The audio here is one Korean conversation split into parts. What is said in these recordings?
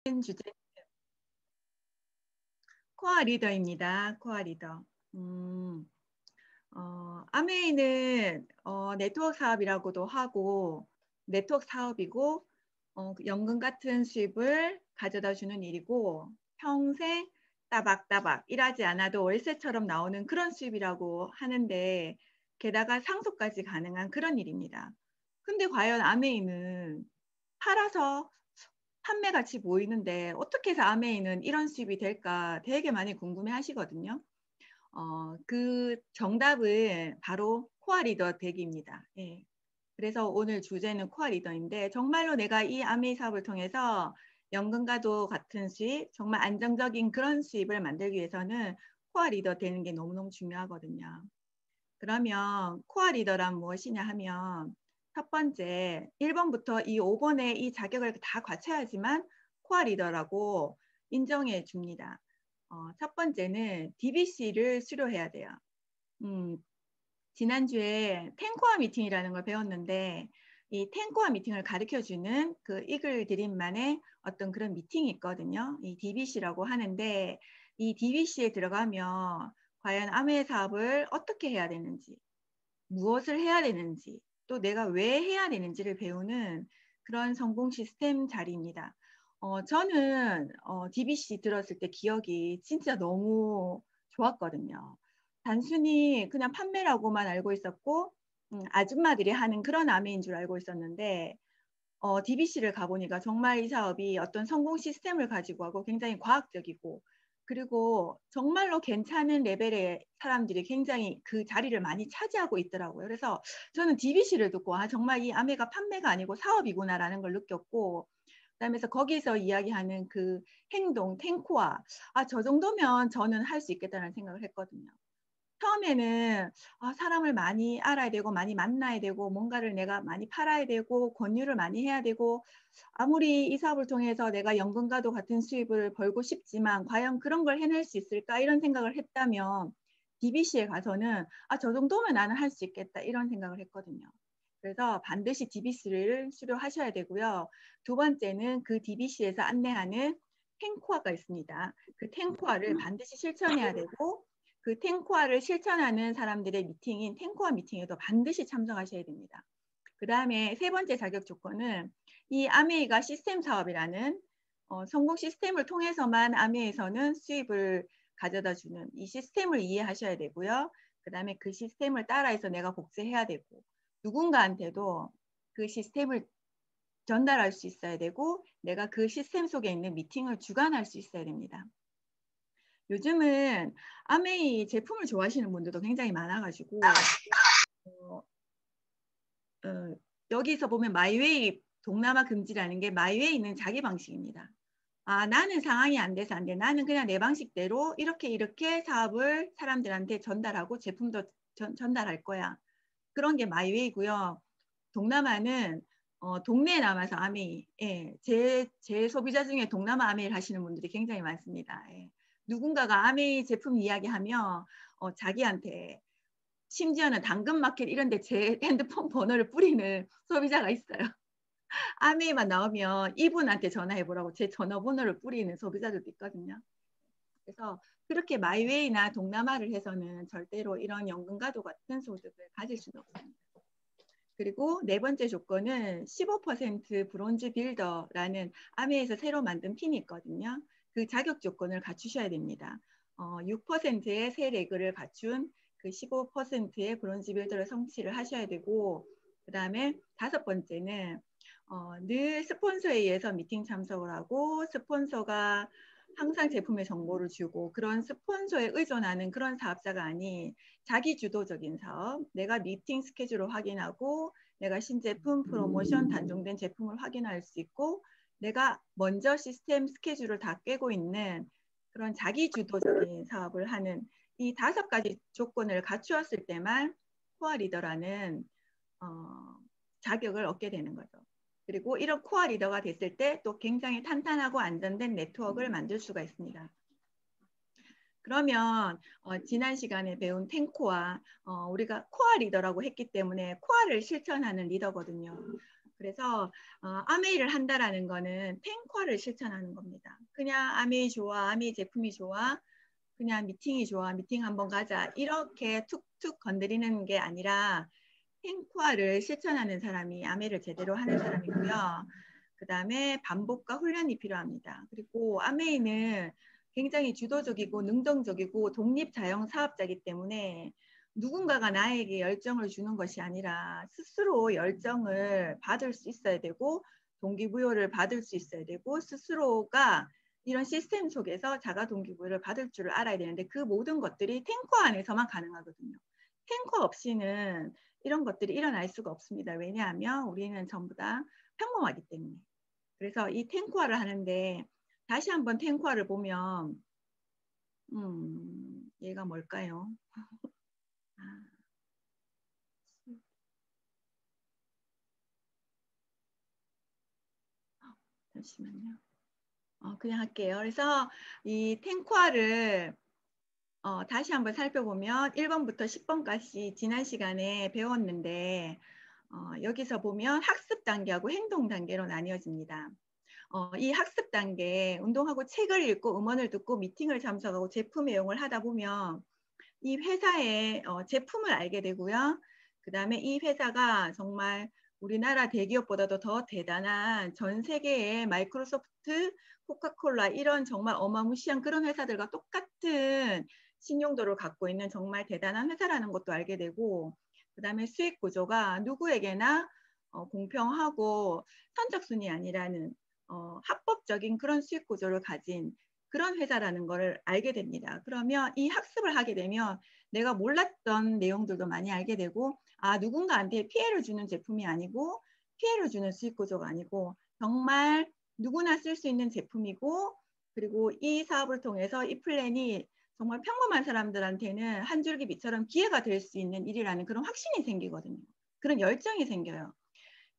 주제 코어 리더입니다. 코어 리더. 아메이는 네트워크 사업이라고도 하고 네트워크 사업이고 연금 같은 수입을 가져다 주는 일이고 평생 따박따박 일하지 않아도 월세처럼 나오는 그런 수입이라고 하는데 게다가 상속까지 가능한 그런 일입니다. 근데 과연 아메이는 팔아서 판매 가치 보이는데 어떻게 해서 아메이는 이런 수입이 될까 되게 많이 궁금해 하시거든요. 그 정답은 바로 코어 리더 되기입니다. 예. 그래서 오늘 주제는 코어 리더인데 정말로 내가 이 아메이 사업을 통해서 연금과도 같은 수입, 정말 안정적인 그런 수입을 만들기 위해서는 코어 리더 되는 게 너무너무 중요하거든요. 그러면 코어 리더란 무엇이냐 하면 첫 번째 1번부터 이 5번의 이 자격을 다 갖춰야지만 코어 리더라고 인정해 줍니다. 첫 번째는 DBC를 수료해야 돼요. 지난주에 텐코어 미팅이라는 걸 배웠는데 이 텐코어 미팅을 가르쳐주는 그 이글 드림만의 어떤 그런 미팅이 있거든요. 이 DBC라고 하는데 이 DBC에 들어가면 과연 아메 사업을 어떻게 해야 되는지, 무엇을 해야 되는지, 또 내가 왜 해야 되는지를 배우는 그런 성공 시스템 자리입니다. 저는 DBC 들었을 때 기억이 진짜 너무 좋았거든요. 단순히 그냥 판매라고만 알고 있었고 아줌마들이 하는 그런 아메인 줄 알고 있었는데 DBC를 가보니까 정말 이 사업이 어떤 성공 시스템을 가지고 하고 굉장히 과학적이고 그리고 정말로 괜찮은 레벨의 사람들이 굉장히 그 자리를 많이 차지하고 있더라고요. 그래서 저는 DBC를 듣고 정말 이 아메가 판매가 아니고 사업이구나라는 걸 느꼈고 그다음에 거기서 이야기하는 그 행동, 탱코아 저 정도면 저는 할 수 있겠다는 생각을 했거든요. 처음에는 사람을 많이 알아야 되고 많이 만나야 되고 뭔가를 내가 많이 팔아야 되고 권유를 많이 해야 되고 아무리 이 사업을 통해서 내가 연금과도 같은 수입을 벌고 싶지만 과연 그런 걸 해낼 수 있을까 이런 생각을 했다면 DBC에 가서는 저 정도면 나는 할 수 있겠다 이런 생각을 했거든요. 그래서 반드시 DBC를 수료하셔야 되고요. 두 번째는 그 DBC에서 안내하는 탱코아가 있습니다. 그 탱코아를 반드시 실천해야 되고 그 탱코아를 실천하는 사람들의 미팅인 탱코아 미팅에도 반드시 참석하셔야 됩니다. 그 다음에 세 번째 자격 조건은 이 아메이가 시스템 사업이라는 성공 시스템을 통해서만 아메이에서는 수입을 가져다 주는 이 시스템을 이해하셔야 되고요. 그 다음에 그 시스템을 따라해서 내가 복제해야 되고 누군가한테도 그 시스템을 전달할 수 있어야 되고 내가 그 시스템 속에 있는 미팅을 주관할 수 있어야 됩니다. 요즘은 아메이 제품을 좋아하시는 분들도 굉장히 많아가지고 여기서 보면 마이웨이 동남아 금지라는 게 마이웨이는 자기 방식입니다. 나는 상황이 안 돼서 안 돼. 나는 그냥 내 방식대로 이렇게 사업을 사람들한테 전달하고 제품도 전달할 거야. 그런 게 마이웨이고요. 동남아는 동네에 남아서 아메이. 예, 제 소비자 중에 동남아 아메이를 하시는 분들이 굉장히 많습니다. 예. 누군가가 아메이 제품 이야기하면 자기한테 심지어는 당근마켓 이런 데 제 핸드폰 번호를 뿌리는 소비자가 있어요. 아메이만 나오면 이분한테 전화해보라고 제 전화번호를 뿌리는 소비자들도 있거든요. 그래서 그렇게 마이웨이나 동남아를 해서는 절대로 이런 연금과도 같은 소득을 가질 수는 없습니다. 그리고 네 번째 조건은 15% 브론즈 빌더라는 아메에서 새로 만든 핀이 있거든요. 그 자격 조건을 갖추셔야 됩니다. 6%의 세 레그를 갖춘 그 15%의 브론즈 빌더를 성취를 하셔야 되고 그 다음에 다섯 번째는 늘 스폰서에 의해서 미팅 참석을 하고 스폰서가 항상 제품의 정보를 주고 그런 스폰서에 의존하는 그런 사업자가 아닌 자기 주도적인 사업, 내가 미팅 스케줄을 확인하고 내가 신제품, 프로모션, 단종된 제품을 확인할 수 있고 내가 먼저 시스템 스케줄을 다 깨고 있는 그런 자기 주도적인 사업을 하는 이 다섯 가지 조건을 갖추었을 때만 코어 리더라는 자격을 얻게 되는 거죠. 그리고 이런 코어 리더가 됐을 때 또 굉장히 탄탄하고 안전된 네트워크를 만들 수가 있습니다. 그러면 지난 시간에 배운 탱코아 우리가 코어 리더라고 했기 때문에 코어를 실천하는 리더거든요. 그래서 아메이를 한다라는 거는 탱과를 실천하는 겁니다. 그냥 아메이 좋아, 아메이 제품이 좋아, 그냥 미팅이 좋아, 미팅 한번 가자 이렇게 툭툭 건드리는 게 아니라 탱과를 실천하는 사람이 아메이를 제대로 하는 사람이고요. 그 다음에 반복과 훈련이 필요합니다. 그리고 아메이는 굉장히 주도적이고 능동적이고 독립자영 사업자이기 때문에 누군가가 나에게 열정을 주는 것이 아니라 스스로 열정을 받을 수 있어야 되고 동기부여를 받을 수 있어야 되고 스스로가 이런 시스템 속에서 자가 동기부여를 받을 줄을 알아야 되는데 그 모든 것들이 탱커 안에서만 가능하거든요. 탱커 없이는 이런 것들이 일어날 수가 없습니다. 왜냐하면 우리는 전부 다 평범하기 때문에. 그래서 이 탱커화를 하는데 다시 한번 탱커화를 보면 얘가 뭘까요? 잠시만요. 그냥 할게요. 그래서 이 탱커화를 다시 한번 살펴보면 1번부터 10번까지 지난 시간에 배웠는데 여기서 보면 학습 단계하고 행동 단계로 나뉘어집니다. 이 학습 단계, 운동하고 책을 읽고 음원을 듣고 미팅을 참석하고 제품 애용을 하다 보면 이 회사의 제품을 알게 되고요. 그 다음에 이 회사가 정말 우리나라 대기업보다도 더 대단한 전 세계의 마이크로소프트, 코카콜라 이런 정말 어마무시한 그런 회사들과 똑같은 신용도를 갖고 있는 정말 대단한 회사라는 것도 알게 되고 그 다음에 수익 구조가 누구에게나 공평하고 선착순이 아니라는 합법적인 그런 수익 구조를 가진 그런 회사라는 것을 알게 됩니다. 그러면 이 학습을 하게 되면 내가 몰랐던 내용들도 많이 알게 되고 누군가한테 피해를 주는 제품이 아니고 피해를 주는 수익 구조가 아니고 정말 누구나 쓸 수 있는 제품이고 그리고 이 사업을 통해서 이 플랜이 정말 평범한 사람들한테는 한 줄기 빛처럼 기회가 될 수 있는 일이라는 그런 확신이 생기거든요. 그런 열정이 생겨요.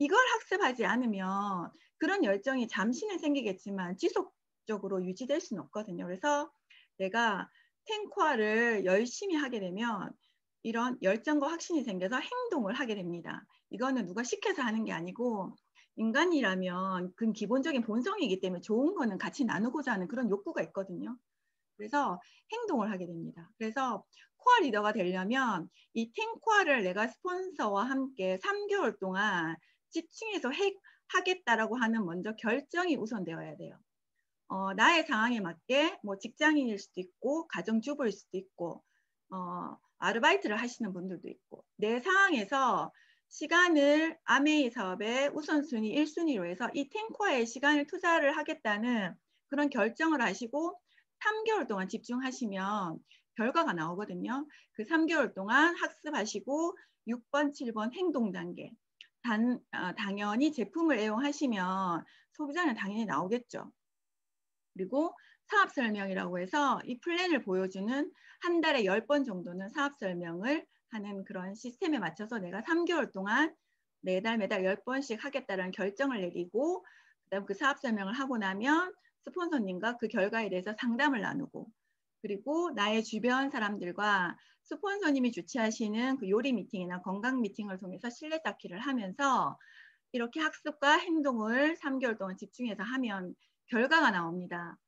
이걸 학습하지 않으면 그런 열정이 잠시는 생기겠지만 지속적으로 유지될 수는 없거든요. 그래서 내가 탱화를 열심히 하게 되면 이런 열정과 확신이 생겨서 행동을 하게 됩니다. 이거는 누가 시켜서 하는 게 아니고 인간이라면 그 기본적인 본성이기 때문에 좋은 거는 같이 나누고자 하는 그런 욕구가 있거든요. 그래서 행동을 하게 됩니다. 그래서 코어 리더가 되려면 이 탱코아를 내가 스폰서와 함께 3개월 동안 집중해서 하겠다라고 하는 먼저 결정이 우선되어야 돼요. 나의 상황에 맞게 뭐 직장인일 수도 있고 가정주부일 수도 있고 아르바이트를 하시는 분들도 있고 내 상황에서 시간을 아메이 사업의 우선순위 1순위로 해서 이 탱코아에 시간을 투자를 하겠다는 그런 결정을 하시고 3개월 동안 집중하시면 결과가 나오거든요. 그 3개월 동안 학습하시고 6번, 7번 행동 단계. 당연히 제품을 애용하시면 소비자는 당연히 나오겠죠. 그리고 사업 설명이라고 해서 이 플랜을 보여주는 한 달에 10번 정도는 사업 설명을 하는 그런 시스템에 맞춰서 내가 3개월 동안 매달 10번씩 하겠다는 결정을 내리고 그다음 그 사업 설명을 하고 나면 스폰서님과 그 결과에 대해서 상담을 나누고 그리고 나의 주변 사람들과 스폰서님이 주최하시는 그 요리 미팅이나 건강 미팅을 통해서 신뢰 쌓기를 하면서 이렇게 학습과 행동을 3개월 동안 집중해서 하면 결과가 나옵니다.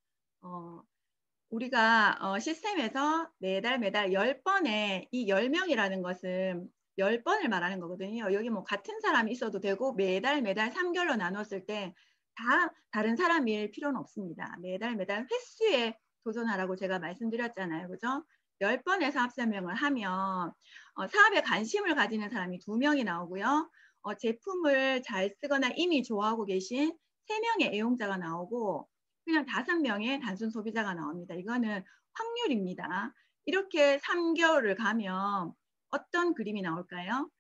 우리가 시스템에서 매달 10번에 이 10명이라는 것은 10번을 말하는 거거든요. 여기 뭐 같은 사람이 있어도 되고 매달 3개월로 나눴을 때 다 다른 사람일 필요는 없습니다. 매달 횟수에 도전하라고 제가 말씀드렸잖아요. 그죠? 10번의 사업 설명을 하면 사업에 관심을 가지는 사람이 2명이 나오고요. 제품을 잘 쓰거나 이미 좋아하고 계신 3명의 애용자가 나오고 그냥 5명의 단순 소비자가 나옵니다. 이거는 확률입니다. 이렇게 3개월을 가면 어떤 그림이 나올까요?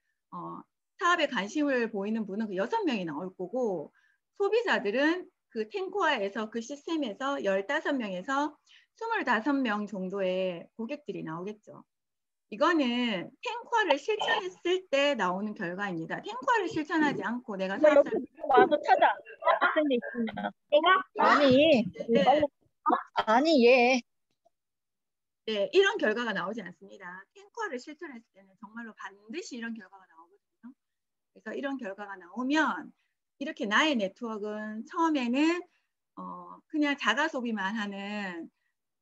사업에 관심을 보이는 분은 그 6명이 나올 거고 소비자들은 그 탱코아에서 그 시스템에서 15명에서 25명 정도의 고객들이 나오겠죠. 이거는 탱코아를 실천했을 때 나오는 결과입니다. 탱코아를 실천하지 않고 내가 사업을 와서 찾아. 학생들 있으면. 내가? 아니 얘. 네, 이런 결과가 나오지 않습니다. 탱코아를 실천했을 때는 정말로 반드시 이런 결과가 나오거든요. 그래서 이런 결과가 나오면 이렇게 나의 네트워크는 처음에는 그냥 자가 소비만 하는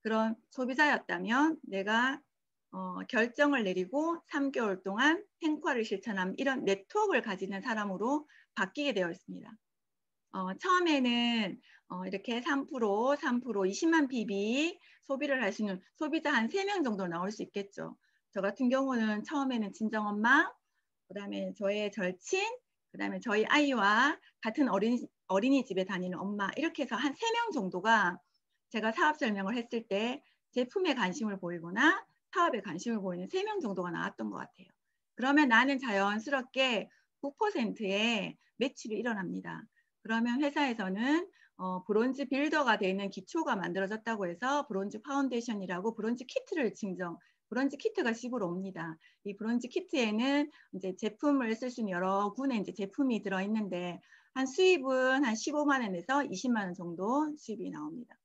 그런 소비자였다면 내가 결정을 내리고 3개월 동안 탱과를 실천하면 이런 네트워크를 가지는 사람으로 바뀌게 되어 있습니다. 처음에는 이렇게 3%, 20만 PB 소비를 할 수 있는 소비자 한 3명 정도 나올 수 있겠죠. 저 같은 경우는 처음에는 친정엄마, 그 다음에 저의 절친, 그 다음에 저희 아이와 같은 어린이집에 다니는 엄마, 이렇게 해서 한 3명 정도가 제가 사업 설명을 했을 때 제품에 관심을 보이거나 사업에 관심을 보이는 3명 정도가 나왔던 것 같아요. 그러면 나는 자연스럽게 9%의 매출이 일어납니다. 그러면 회사에서는 브론즈 빌더가 되는 기초가 만들어졌다고 해서 브론즈 파운데이션이라고 브론즈 키트를 증정, 브론즈 키트가 집으로 옵니다. 이 브론즈 키트에는 이제 제품을 쓸 수 있는 여러 군의 이제 제품이 들어있는데 한 수입은 한 15만 원에서 20만 원 정도 수입이 나옵니다.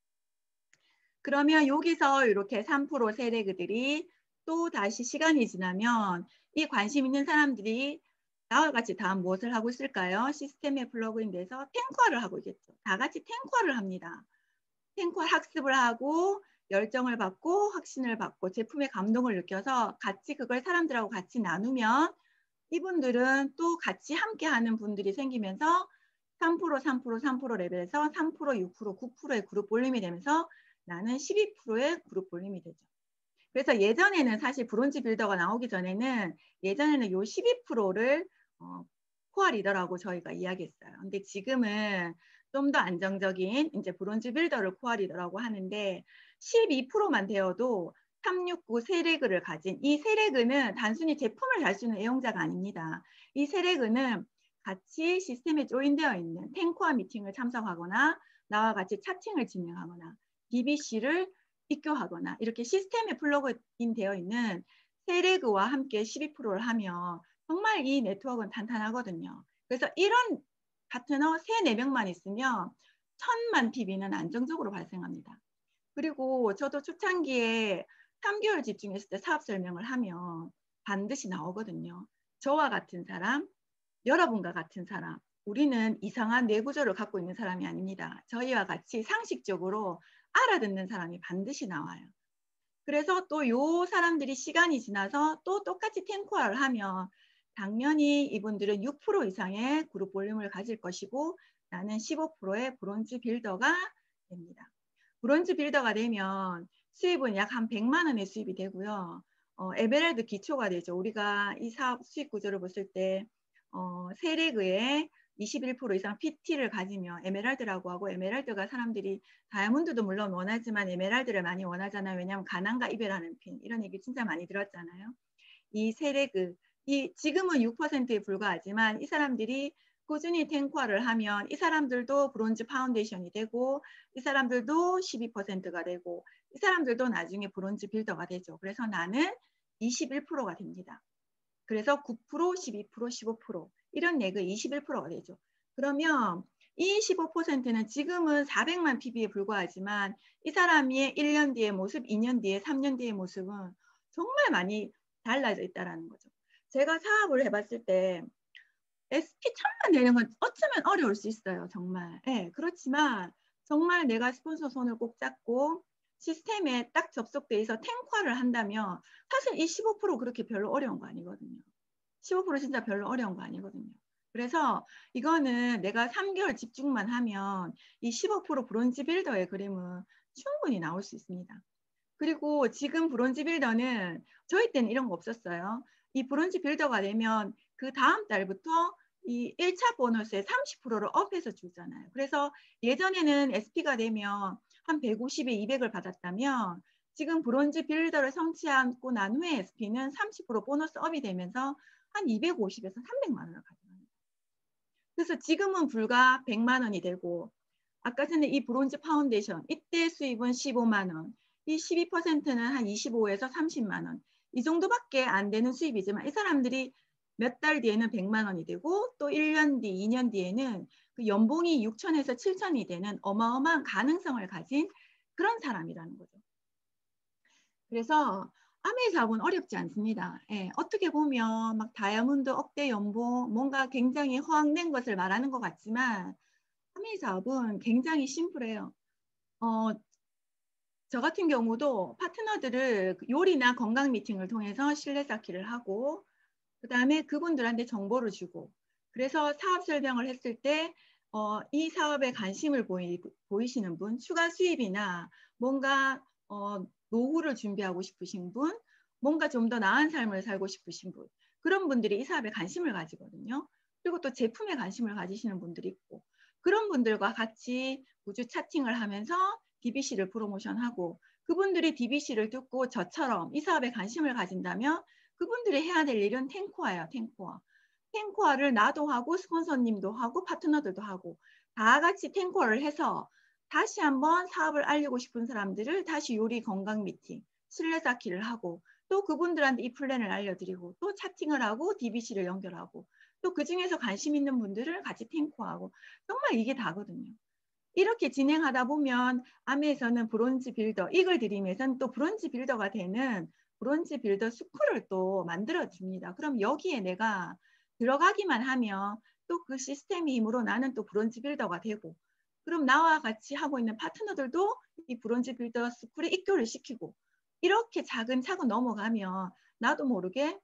그러면 여기서 이렇게 3% 세레그들이 또 다시 시간이 지나면 이 관심 있는 사람들이 나와 같이 다음 무엇을 하고 있을까요? 시스템에 플러그인 돼서 탱커를 하고 있겠죠. 다 같이 탱커를 합니다. 탱커 학습을 하고 열정을 받고 확신을 받고 제품의 감동을 느껴서 같이 그걸 사람들하고 같이 나누면 이분들은 또 같이 함께 하는 분들이 생기면서 3% 레벨에서 3%, 6%, 9%의 그룹 볼륨이 되면서 나는 12%의 그룹 볼륨이 되죠. 그래서 예전에는 사실 브론즈 빌더가 나오기 전에는 예전에는 요 12%를 코어 리더라고 저희가 이야기했어요. 근데 지금은 좀 더 안정적인 이제 브론즈 빌더를 코어 리더라고 하는데 12%만 되어도 369 세레그를 가진 이 세레그는 단순히 제품을 달 수 있는 애용자가 아닙니다. 이 세레그는 같이 시스템에 조인되어 있는 탱코어 미팅을 참석하거나 나와 같이 차팅을 진행하거나 DBC를 입교하거나 이렇게 시스템에 플러그인 되어 있는 세레그와 함께 12%를 하면 정말 이 네트워크는 탄탄하거든요. 그래서 이런 파트너 3, 4명만 있으면 1000만 PB는 안정적으로 발생합니다. 그리고 저도 초창기에 3개월 집중했을 때 사업 설명을 하면 반드시 나오거든요. 저와 같은 사람, 여러분과 같은 사람, 우리는 이상한 뇌구조를 갖고 있는 사람이 아닙니다. 저희와 같이 상식적으로 알아듣는 사람이 반드시 나와요. 그래서 또 요 사람들이 시간이 지나서 또 똑같이 탱코어를 하면 당연히 이분들은 6% 이상의 그룹 볼륨을 가질 것이고 나는 15%의 브론즈 빌더가 됩니다. 브론즈 빌더가 되면 수입은 약 한 100만 원의 수입이 되고요. 에메랄드 기초가 되죠. 우리가 이 사업 수익 구조를 봤을 때 세레그에 21% 이상 PT를 가지며 에메랄드라고 하고 에메랄드가 사람들이 다이아몬드도 물론 원하지만 에메랄드를 많이 원하잖아요. 왜냐하면 가난과 이별하는 핀 이런 얘기 진짜 많이 들었잖아요. 이 세레그 지금은 6%에 불과하지만 이 사람들이 꾸준히 탱커를 하면 이 사람들도 브론즈 파운데이션이 되고 이 사람들도 12%가 되고 이 사람들도 나중에 브론즈 빌더가 되죠. 그래서 나는 21%가 됩니다. 그래서 9%, 12%, 15% 이런 넥은 21%가 되죠. 그러면 이 15%는 지금은 400만 PB에 불과하지만 이 사람의 1년 뒤의 모습, 2년 뒤에, 3년 뒤의 모습은 정말 많이 달라져 있다는 거죠. 제가 사업을 해봤을 때 SP 1000만 되는 건 어쩌면 어려울 수 있어요. 정말. 네, 그렇지만 정말 내가 스폰서 손을 꼭 잡고 시스템에 딱 접속돼 있어 탱커를 한다면 사실 이 15% 그렇게 별로 어려운 거 아니거든요. 15% 진짜 별로 어려운 거 아니거든요. 그래서 이거는 내가 3개월 집중만 하면 이 15% 브론즈 빌더의 그림은 충분히 나올 수 있습니다. 그리고 지금 브론즈 빌더는 저희 때는 이런 거 없었어요. 이 브론즈 빌더가 되면 그 다음 달부터 이 1차 보너스에 30%를 업해서 주잖아요. 그래서 예전에는 SP가 되면 한 150에 200을 받았다면 지금 브론즈 빌더를 성취하고 난 후에 SP는 30% 보너스 업이 되면서 한 250에서 300만 원을 가져갑니다. 그래서 지금은 불과 100만 원이 되고 아까 전에 이 브론즈 파운데이션 이때 수입은 15만 원, 이 12%는 한 25에서 30만 원 이 정도밖에 안 되는 수입이지만 이 사람들이 몇 달 뒤에는 100만 원이 되고 또 1년 뒤, 2년 뒤에는 그 연봉이 6천에서 7천이 되는 어마어마한 가능성을 가진 그런 사람이라는 거죠. 그래서 아메 사업은 어렵지 않습니다. 예, 어떻게 보면 막 다이아몬드 억대 연봉 뭔가 굉장히 허황된 것을 말하는 것 같지만 아메 사업은 굉장히 심플해요. 저 같은 경우도 파트너들을 요리나 건강 미팅을 통해서 신뢰 쌓기를 하고 그 다음에 그분들한테 정보를 주고 그래서 사업 설명을 했을 때 이 사업에 관심을 보이시는 분, 추가 수입이나 뭔가 노후를 준비하고 싶으신 분, 뭔가 좀 더 나은 삶을 살고 싶으신 분 그런 분들이 이 사업에 관심을 가지거든요. 그리고 또 제품에 관심을 가지시는 분들이 있고 그런 분들과 같이 우주 차팅을 하면서 DBC를 프로모션하고 그분들이 DBC를 듣고 저처럼 이 사업에 관심을 가진다면 그분들이 해야 될 일은 탱코아예요. 탱코아. 탱코아를 나도 하고 스폰서님도 하고 파트너들도 하고 다 같이 탱코아를 해서 다시 한번 사업을 알리고 싶은 사람들을 다시 요리 건강 미팅, 신뢰 쌓기를 하고 또 그분들한테 이 플랜을 알려드리고 또 차팅을 하고 DBC를 연결하고 또 그중에서 관심 있는 분들을 같이 탱코하고 정말 이게 다거든요. 이렇게 진행하다 보면 아메에서는 브론즈 빌더, 이글 드림에서는 또 브론즈 빌더가 되는 브론즈 빌더 스쿨을 또 만들어 줍니다. 그럼 여기에 내가 들어가기만 하면 또 그 시스템의 힘으로 나는 또 브론즈 빌더가 되고 그럼 나와 같이 하고 있는 파트너들도 이 브론즈 빌더 스쿨에 입교를 시키고 이렇게 차근차근 넘어가면 나도 모르게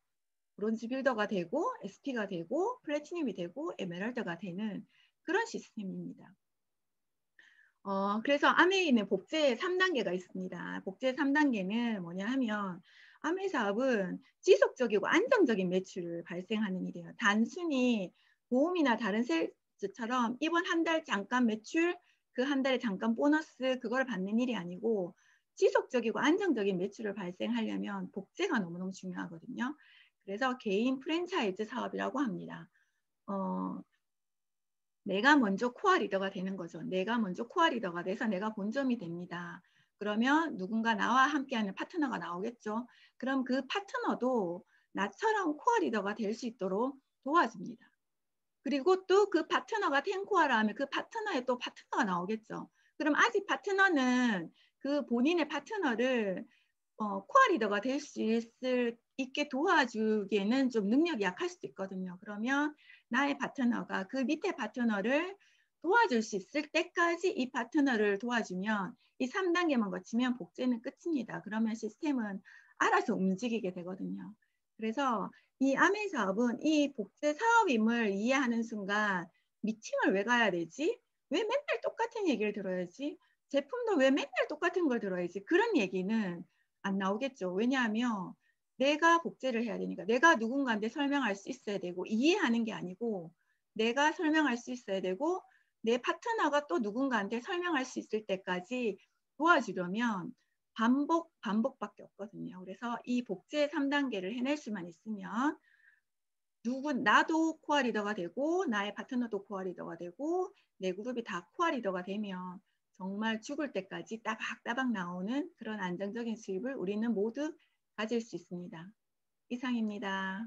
브론즈 빌더가 되고 SP가 되고 플래티늄이 되고 에메랄드가 되는 그런 시스템입니다. 그래서 아메이는 복제 3단계가 있습니다. 복제 3단계는 뭐냐 하면 아메 사업은 지속적이고 안정적인 매출을 발생하는 일이에요. 단순히 보험이나 다른 세일즈처럼 이번 한 달 잠깐 매출, 그 한 달에 잠깐 보너스 그걸 받는 일이 아니고 지속적이고 안정적인 매출을 발생하려면 복제가 너무너무 중요하거든요. 그래서 개인 프랜차이즈 사업이라고 합니다. 내가 먼저 코어 리더가 되는 거죠. 내가 먼저 코어 리더가 돼서 내가 본점이 됩니다. 그러면 누군가 나와 함께하는 파트너가 나오겠죠. 그럼 그 파트너도 나처럼 코어 리더가 될 수 있도록 도와줍니다. 그리고 또 그 파트너가 탱코어라 하면 그 파트너에 또 파트너가 나오겠죠. 그럼 아직 파트너는 그 본인의 파트너를 코어 리더가 될 수 있게 도와주기에는 좀 능력이 약할 수도 있거든요. 그러면 나의 파트너가 그 밑에 파트너를 도와줄 수 있을 때까지 이 파트너를 도와주면 이 3단계만 거치면 복제는 끝입니다. 그러면 시스템은 알아서 움직이게 되거든요. 그래서 이 아메 사업은 이 복제 사업임을 이해하는 순간 미팅을 왜 가야 되지? 왜 맨날 똑같은 얘기를 들어야지? 제품도 왜 맨날 똑같은 걸 들어야지? 그런 얘기는 안 나오겠죠. 왜냐하면 내가 복제를 해야 되니까 내가 누군가한테 설명할 수 있어야 되고 이해하는 게 아니고 내가 설명할 수 있어야 되고 내 파트너가 또 누군가한테 설명할 수 있을 때까지 도와주려면 반복밖에 없거든요. 그래서 이 복제 3단계를 해낼 수만 있으면 나도 코어 리더가 되고 나의 파트너도 코어 리더가 되고 내 그룹이 다 코어 리더가 되면 정말 죽을 때까지 따박따박 나오는 그런 안정적인 수입을 우리는 모두 가질 수 있습니다. 이상입니다.